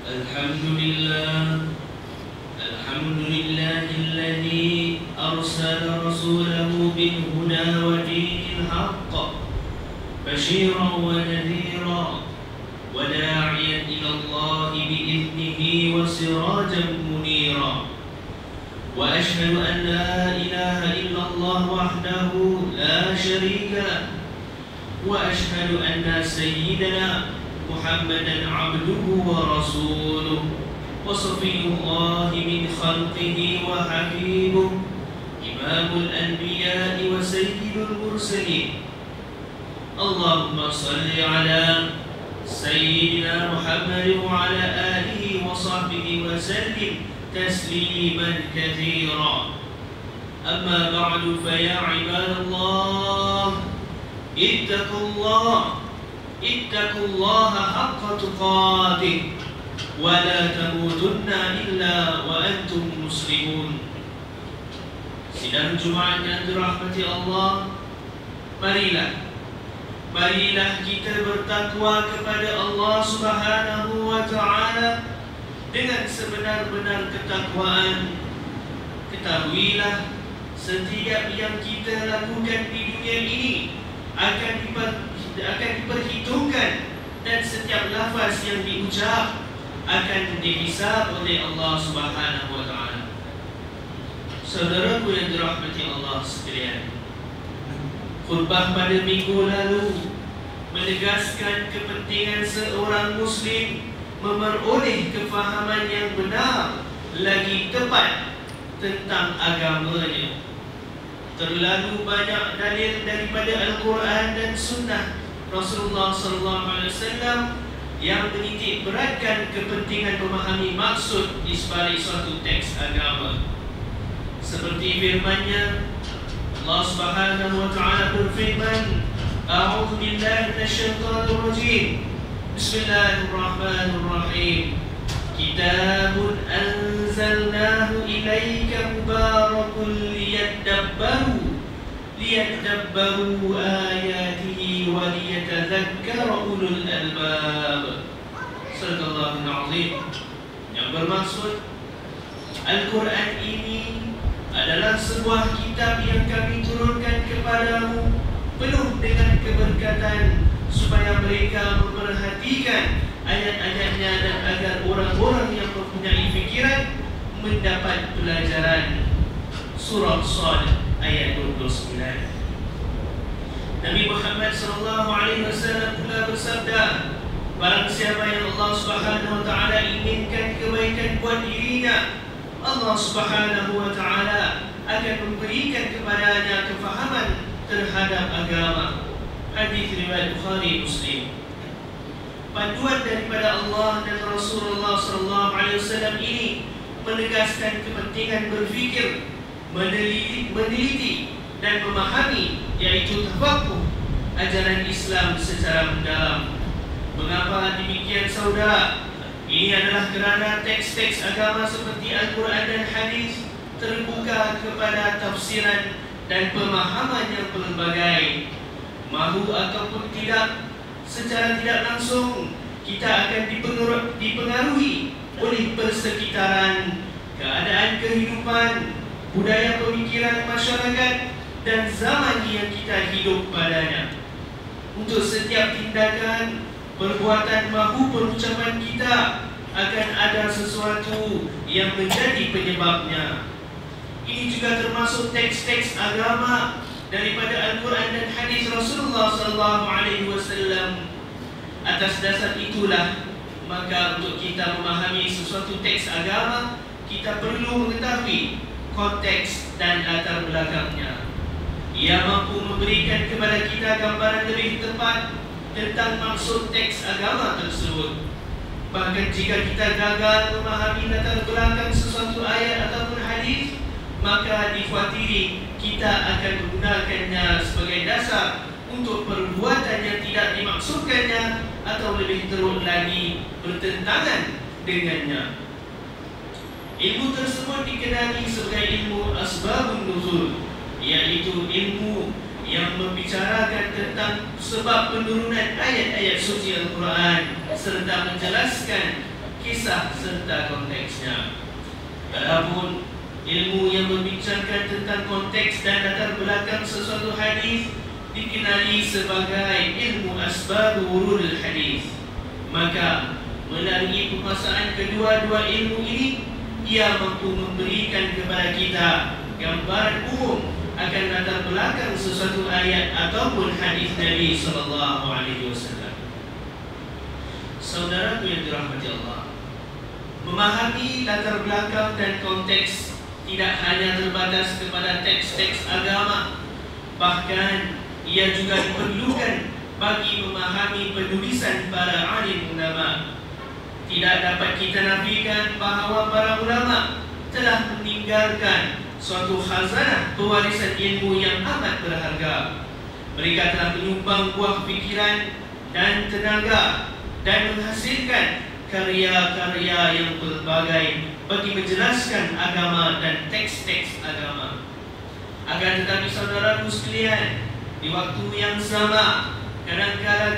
الحمد لله الذي أرسل رسوله بالهدى ودين الحق بشيرا ونذيرا وداعيا إلى الله بإذنه وسراجا منيرا وأشهد أن لا إله إلا الله وحده لا شريك له وأشهد أن سيدنا محمدا عبده ورسوله وصفي الله من خلقه وحبيبه إمام الأنبياء وسيد المرسلين. اللهم صل على سيدنا محمد وعلى آله وصحبه وسلم تسليما كثيرا. أما بعد فيا عباد الله اتقوا الله حق تقاته ولا تموتن إلا وأنتم مسلمون. Sidang Jumat yang dirahmati Allah, marilah kita bertakwa kepada Allah Subhanahu wa Ta'ala dengan sebenar-benar ketakwaan. Ketahuilah, setiap yang kita lakukan di dunia ini akan diperhitungkan, dan setiap lafaz yang diucap akan dihisab oleh Allah Subhanahu wa Ta'ala. Saudaraku yang dirahmati Allah sekalian, khutbah pada minggu lalu menegaskan kepentingan seorang Muslim memperoleh kefahaman yang benar lagi tepat tentang agamanya. Terlalu banyak dalil daripada Al-Quran dan Sunnah Rasulullah SAW yang menitik beratkan kepentingan memahami maksud di sebalik suatu teks agama. Seperti firman-Nya, Allah Subhanahu wa Ta'ala berfirman, A'udzu billahi minasyaitonir rajim. Bismillahirrahmanirrahim. Kitabun anzalnahu ilaika mubarakun liyadabbaru ayatihi wa liyatadhakkara ulul albab. Sadaqallahul azim. Yang bermaksud, Al-Quran ini adalah sebuah kitab yang kami turunkan kepadamu penuh dengan keberkatan, supaya mereka memperhatikan ayat-ayatnya dan agar orang-orang yang mempunyai fikiran mendapat pelajaran. Surah Shad ayat 29. Nabi Muhammad SAW pula bersabda, barang siapa yang Allah Subhanahu wa Ta'ala inginkan kebaikan buat dirinya, Allah Subhanahu wa Ta'ala akan memberikan kepadanya kefahaman terhadap agama. Hadis riwayat Bukhari Muslim. Panduan daripada Allah dan Rasulullah SAW ini menegaskan kepentingan berfikir, meneliti dan memahami, yaitu tafaqquh ajaran Islam secara mendalam. Mengapa demikian, saudara? Ini adalah kerana teks-teks agama seperti Al-Quran dan Hadis terbuka kepada tafsiran dan pemahaman yang pelbagai. Mahu ataupun tidak, secara tidak langsung kita akan dipengaruhi oleh persekitaran, keadaan kehidupan, budaya pemikiran masyarakat dan zaman yang kita hidup padanya. Untuk setiap tindakan, perbuatan maupun ucapan kita akan ada sesuatu yang menjadi penyebabnya. Ini juga termasuk teks-teks agama daripada Al-Quran dan Hadis Rasulullah SAW. Atas dasar itulah, maka untuk kita memahami sesuatu teks agama, kita perlu mengetahui konteks dan latar belakangnya. Ia mampu memberikan kepada kita gambaran lebih tepat tentang maksud teks agama tersebut. Bahkan jika kita gagal memahami latar belakang sesuatu ayat ataupun hadis, maka dikhawatiri kita akan menggunakannya sebagai dasar untuk perbuatan yang tidak dimaksudkannya, atau lebih teruk lagi, bertentangan dengannya. Ilmu tersebut dikenali sebagai ilmu asbabun nuzul, iaitu ilmu yang membicarakan tentang sebab penurunan ayat-ayat suci Al-Quran serta menjelaskan kisah serta konteksnya. Adapun ilmu yang membicarakan tentang konteks dan latar belakang sesuatu hadis dikenali sebagai ilmu asbab wurudul hadis. Maka melalui penguasaan kedua-dua ilmu ini, ia mampu memberikan kepada kita gambaran umum akan latar belakang sesuatu ayat ataupun hadis Nabi sallallahu alaihi wasallam. Saudaraku yang dirahmati Allah, memahami latar belakang dan konteks tidak hanya terbatas kepada teks-teks agama, bahkan ia juga diperlukan bagi memahami penulisan para alim ulama. Tidak dapat kita nafikan bahawa para ulama telah meninggalkan suatu khazanah pewarisan ilmu yang amat berharga. Mereka telah menyumbang buah fikiran dan tenaga dan menghasilkan karya-karya yang berbagai bagi menjelaskan agama dan teks-teks agama. Akan tetapi saudaraku sekalian, di waktu yang sama, kadang-kala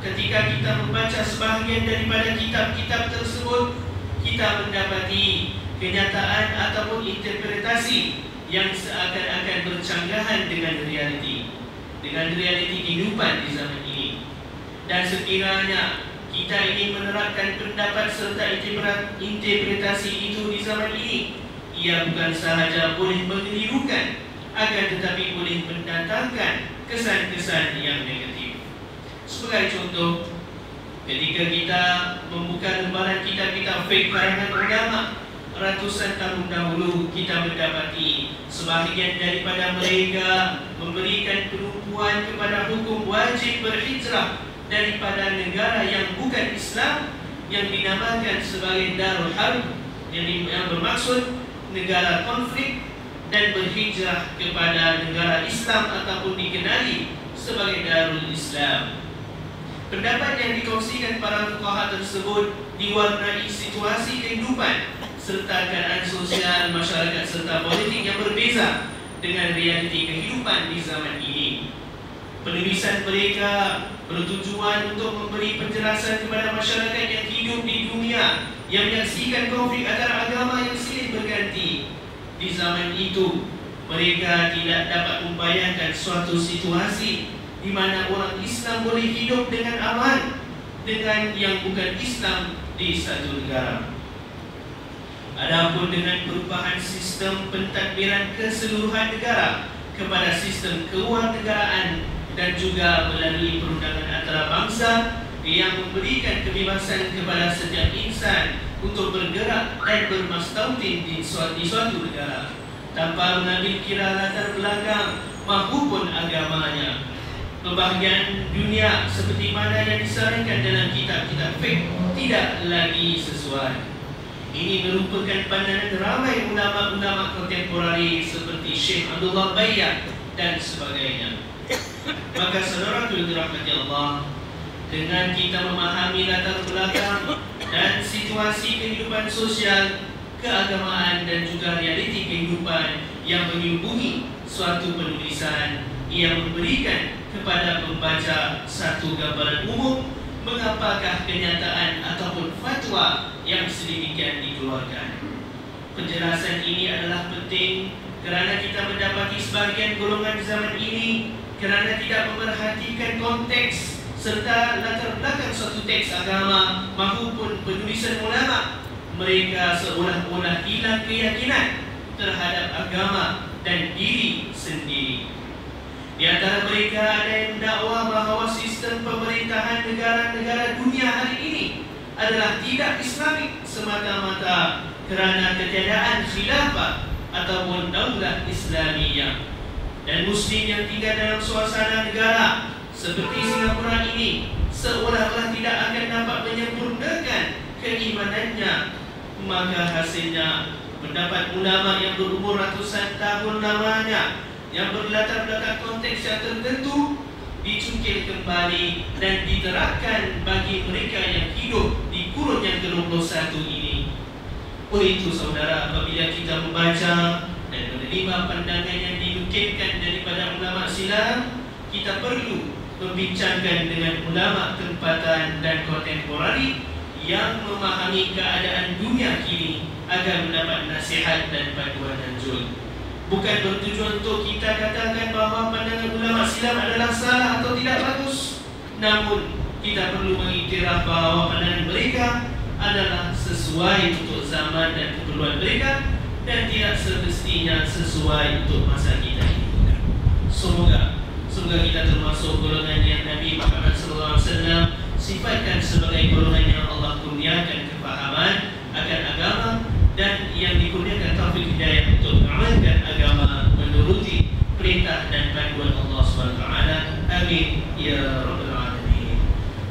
ketika kita membaca sebahagian daripada kitab-kitab tersebut, kita mendapati kenyataan ataupun interpretasi yang seakan-akan bercanggahan dengan realiti kehidupan di zaman ini. Dan sekiranya kita ingin menerapkan pendapat serta interpretasi itu di zaman ini, ia bukan sahaja boleh mengelirukan, akan tetapi boleh mendatangkan kesan-kesan yang negatif. Sebagai contoh, ketika kita membuka lembaran kitab-kitab fiqh karangan ulama ratusan tahun dahulu, kita mendapati sebahagian daripada mereka memberikan penumpuan kepada hukum wajib berhijrah daripada negara yang bukan Islam, yang dinamakan sebagai Darul Harb, yang bermaksud negara konflik, dan berhijrah kepada negara Islam ataupun dikenali sebagai Darul Islam. Pendapat yang dikongsikan para fuqaha tersebut diwarnai situasi kehidupan serta keadaan sosial masyarakat serta politik yang berbeza dengan realiti kehidupan di zaman ini. Penulisan mereka bertujuan untuk memberi penjelasan kepada masyarakat yang hidup di dunia yang menyaksikan konflik antara agama yang silih berganti. Di zaman itu, mereka tidak dapat membayangkan suatu situasi di mana orang Islam boleh hidup dengan aman dengan yang bukan Islam di satu negara. Adapun dengan perubahan sistem pentadbiran keseluruhan negara kepada sistem kewarganegaraan dan juga melalui perundangan antarabangsa yang memberikan kebebasan kepada setiap insan untuk bergerak dan bermastautin di suatu negara tanpa mengambil kira latar belakang maupun agamanya. Pembahagian dunia seperti mana yang disarankan dalam kitab-kitab fiqh tidak lagi sesuai. Ini merupakan pandangan ramai ulama-ulama kontemporari seperti Syekh Abdullah Bayyah dan sebagainya. Maka saudara yang dirahmati Allah, dengan kita memahami latar belakang dan situasi kehidupan sosial, keagamaan dan juga realiti kehidupan yang menyubuhi suatu penulisan, ia memberikan kepada pembaca satu gambaran umum mengapakah kenyataan ataupun fatwa yang sedemikian dikeluarkan. Penjelasan ini adalah penting kerana kita mendapati sebahagian golongan zaman ini kerana tidak memerhatikan konteks serta latar belakang suatu teks agama maupun penulisan ulama, mereka seolah-olah hilang keyakinan terhadap agama dan diri sendiri. Di antara mereka ada yang mendakwa bahawa sistem pemerintahan negara-negara dunia hari ini adalah tidak Islamik semata-mata kerana ketiadaan khilafah ataupun daulah Islamiyah. Dan Muslim yang tinggal dalam suasana negara seperti Singapura ini seolah-olah tidak akan dapat menyempurnakan keimanannya, maka hasilnya mendapat ulama yang berumur ratusan tahun lamanya, yang berlatar belakang konteks yang tertentu dicungkil kembali dan diterapkan bagi mereka yang hidup di kurun yang ke-21 ini. Oleh itu saudara, apabila kita membaca dan menerima pandangan yang dimungkinkan daripada ulama silam, kita perlu membincangkan dengan ulama tempatan dan kontemporari yang memahami keadaan dunia kini agar mendapat nasihat dan panduan anjur. Bukan bertujuan untuk kita katakan bahawa pandangan ulama silam adalah salah atau tidak bagus, namun kita perlu mengiktiraf bahawa pandangan mereka adalah sesuai untuk zaman dan keperluan mereka dan tidak semestinya sesuai untuk masa kita ini. Semoga kita termasuk golongan yang Nabi Muhammad SAW sifatkan sebagai golongan yang Allah kurniakan kefahaman akan agama dan yang dikurniakan taufik hidayah untuk mengamalkan agama menuruti perintah dan panduan Allah SWT. Amin ya rabbal alamin.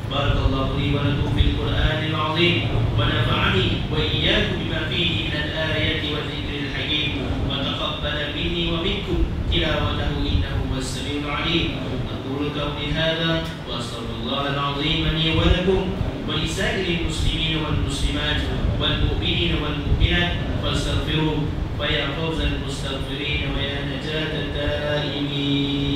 Barakallahu li wa lakum fil Qur'anil azim wa nafa'ani wa iyyakum bima fihi min al-ayati wa dhikril hakim wa taqabbala minni wa minkum tilawatahu innahu was-sami'ul 'alim. Aqulu qawli hadha wa astaghfirullahal 'azim li wa lakum wa li sa'iril muslimin wal muslimat wal mu'minin wal mu'minat fastaghfiruhu wa ya fawzal mustaghfirin wa ya najatat taimin.